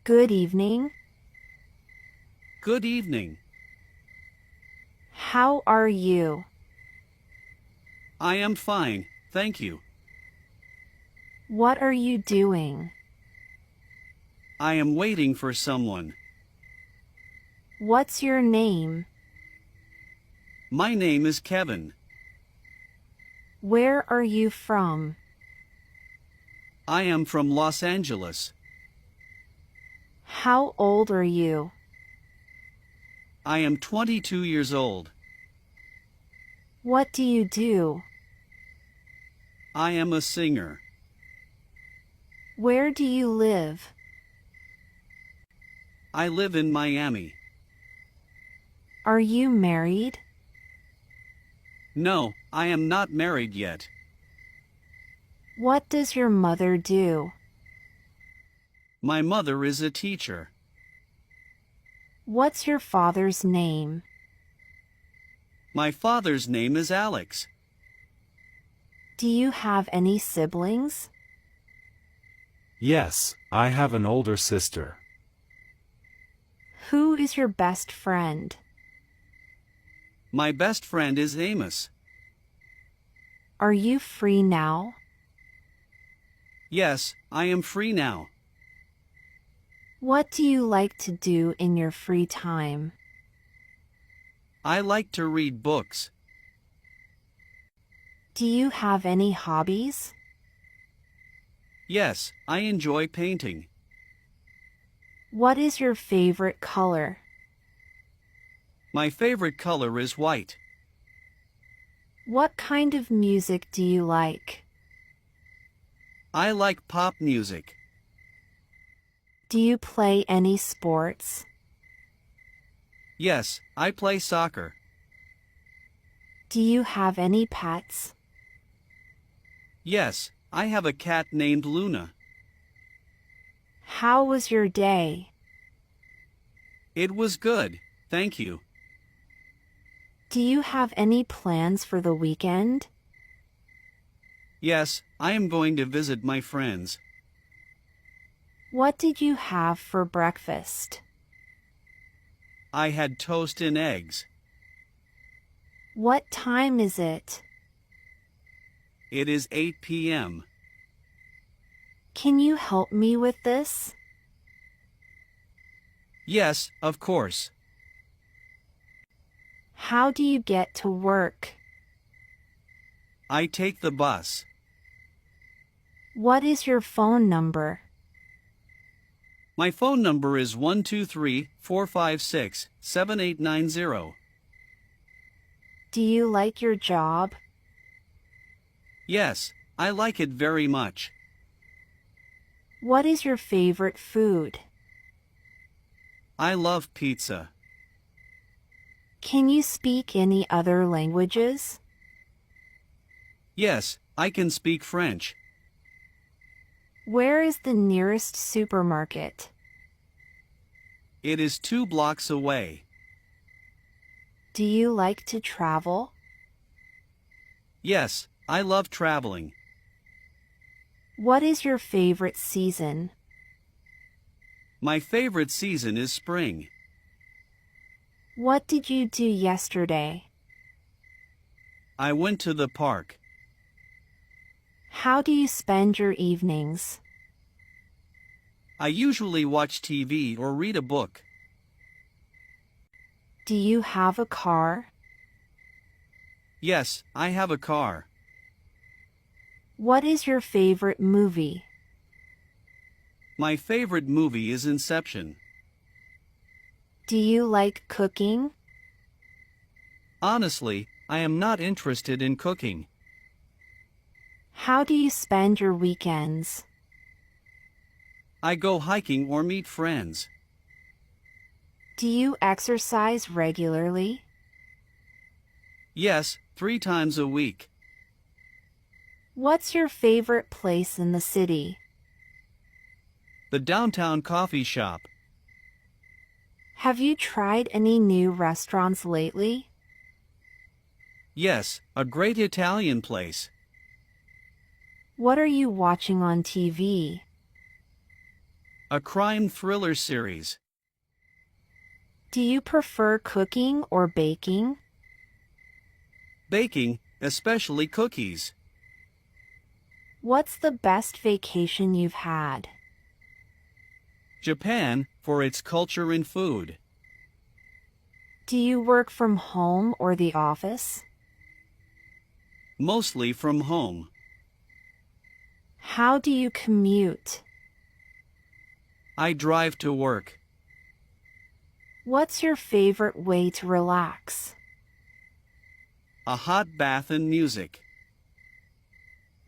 Good evening. Good evening. How are you? I am fine, thank you. What are you doing? I am waiting for someone. What's your name? My name is Kevin. Where are you from? I am from Los Angeles. How old are you? I am 22 years old. What do you do? I am a singer. Where do you live? I live in Miami. Are you married? No, I am not married yet. What does your mother do? My mother is a teacher. What's your father's name? My father's name is Alex. Do you have any siblings? Yes, I have an older sister. Who is your best friend? My best friend is Amos. Are you free now? Yes, I am free now. What do you like to do in your free time? I like to read books. Do you have any hobbies? Yes, I enjoy painting. What is your favorite color? My favorite color is white. What kind of music do you like? I like pop music. Do you play any sports? Yes, I play soccer. Do you have any pets? Yes, I have a cat named Luna. How was your day? It was good, thank you. Do you have any plans for the weekend? Yes, I am going to visit my friends. What did you have for breakfast? I had toast and eggs. What time is it? It is 8 p.m. Can you help me with this? Yes, of course. How do you get to work? I take the bus. What is your phone number? My phone number is 123-456-7890. Do you like your job? Yes, I like it very much. What is your favorite food? I love pizza. Can you speak any other languages? Yes, I can speak French. Where is the nearest supermarket? It is 2 blocks away. Do you like to travel? Yes, I love traveling. What is your favorite season? My favorite season is spring. What did you do yesterday? I went to the park. How do you spend your evenings? I usually watch TV or read a book. Do you have a car? Yes, I have a car. What is your favorite movie? My favorite movie is Inception. Do you like cooking? Honestly, I am not interested in cooking. How do you spend your weekends? I go hiking or meet friends. Do you exercise regularly? Yes, 3 times a week. What's your favorite place in the city? The downtown coffee shop. Have you tried any new restaurants lately? Yes, a great Italian place. What are you watching on TV? A crime thriller series. Do you prefer cooking or baking? Baking, especially cookies. What's the best vacation you've had? Japan, for its culture and food. Do you work from home or the office? Mostly from home. How do you commute? I drive to work. What's your favorite way to relax? A hot bath and music.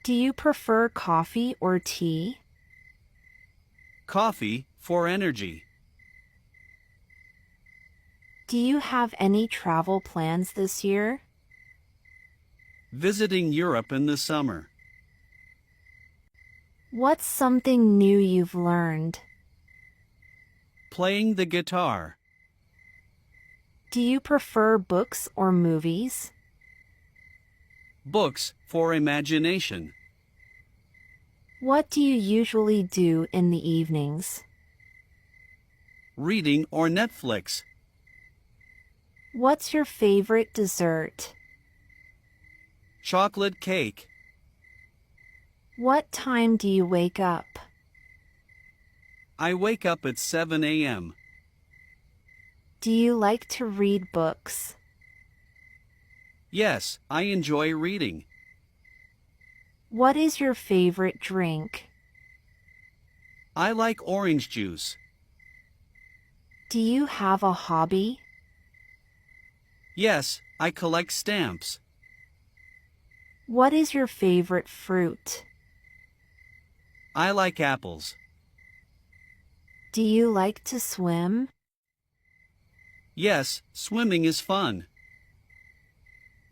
Do you prefer coffee or tea? Coffee, for energy. Do you have any travel plans this year? Visiting Europe in the summer. What's something new you've learned? Playing the guitar. Do you prefer books or movies? Books, for imagination. What do you usually do in the evenings? Reading or Netflix. What's your favorite dessert? Chocolate cake. What time do you wake up? I wake up at 7 a.m. Do you like to read books? Yes, I enjoy reading. What is your favorite drink? I like orange juice. Do you have a hobby? Yes, I collect stamps. What is your favorite fruit? I like apples. Do you like to swim? Yes, swimming is fun.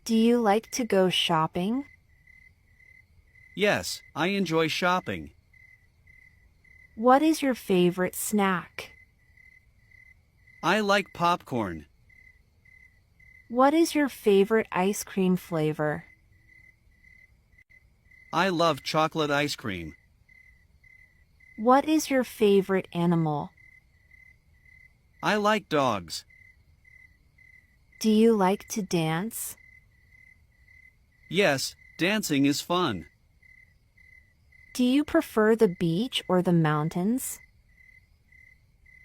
Do you like to go shopping? Yes, I enjoy shopping. What is your favorite snack? I like popcorn. What is your favorite ice cream flavor? I love chocolate ice cream. What is your favorite animal? I like dogs. Do you like to dance? Yes, dancing is fun. Do you prefer the beach or the mountains?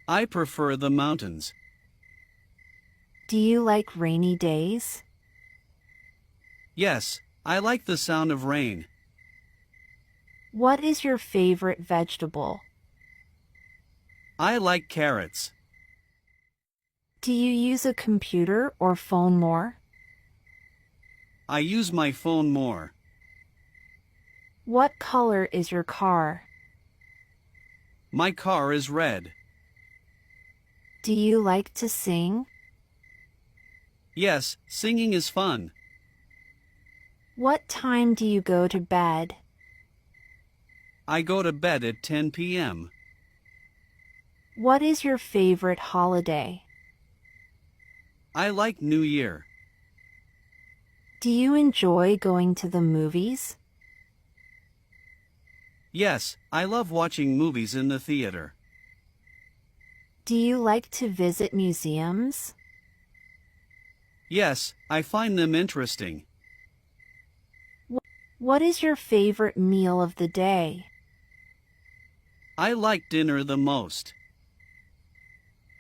I prefer the mountains. Do you like rainy days? Yes, I like the sound of rain. What is your favorite vegetable? I like carrots. Do you use a computer or phone more? I use my phone more. What color is your car? My car is red. Do you like to sing? Yes, singing is fun. What time do you go to bed? I go to bed at 10 p.m. What is your favorite holiday? I like New Year. Do you enjoy going to the movies? Yes, I love watching movies in the theater. Do you like to visit museums? Yes, I find them interesting. What is your favorite meal of the day? I like dinner the most.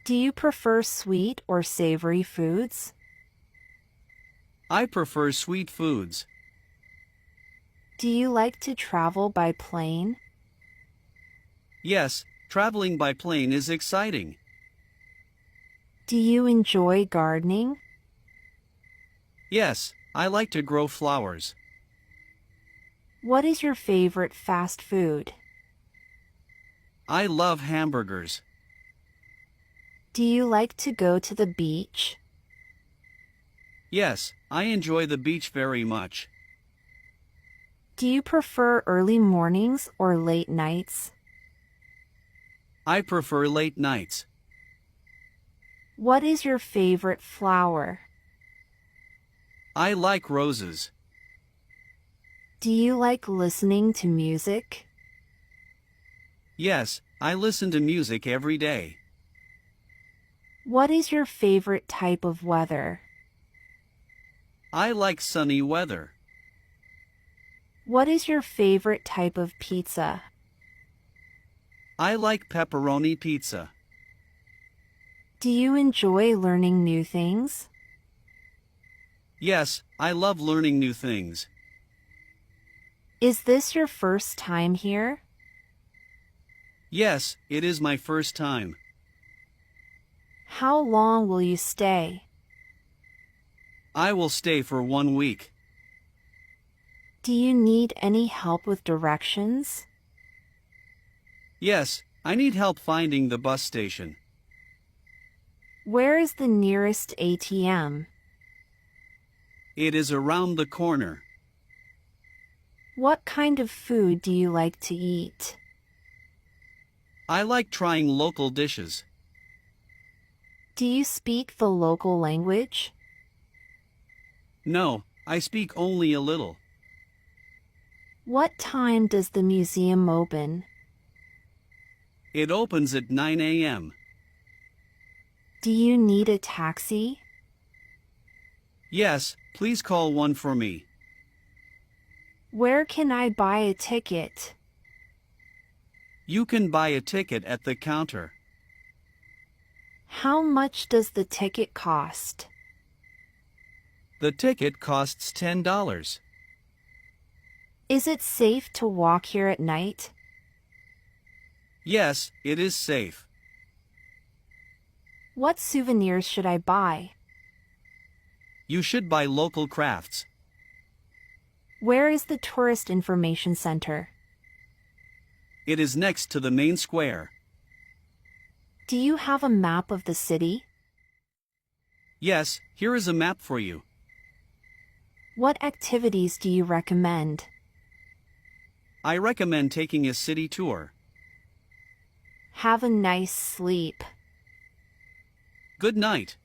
Do you prefer sweet or savory foods? I prefer sweet foods. Do you like to travel by plane? Yes, traveling by plane is exciting. Do you enjoy gardening? Yes, I like to grow flowers. What is your favorite fast food? I love hamburgers. Do you like to go to the beach? Yes, I enjoy the beach very much. Do you prefer early mornings or late nights? I prefer late nights. What is your favorite flower? I like roses. Do you like listening to music? Yes, I listen to music every day. What is your favorite type of weather? I like sunny weather. What is your favorite type of pizza? I like pepperoni pizza. Do you enjoy learning new things? Yes, I love learning new things. Is this your first time here? Yes, it is my first time. How long will you stay? I will stay for 1 week. Do you need any help with directions? Yes, I need help finding the bus station. Where is the nearest ATM? It is around the corner. What kind of food do you like to eat? I like trying local dishes. Do you speak the local language? No, I speak only a little. What time does the museum open? It opens at 9 a.m. Do you need a taxi? Yes, please call one for me. Where can I buy a ticket? You can buy a ticket at the counter. How much does the ticket cost? The ticket costs $10. Is it safe to walk here at night? Yes, it is safe. What souvenirs should I buy? You should buy local crafts. Where is the tourist information center? It is next to the main square. Do you have a map of the city? Yes, here is a map for you. What activities do you recommend? I recommend taking a city tour. Have a nice sleep. Good night.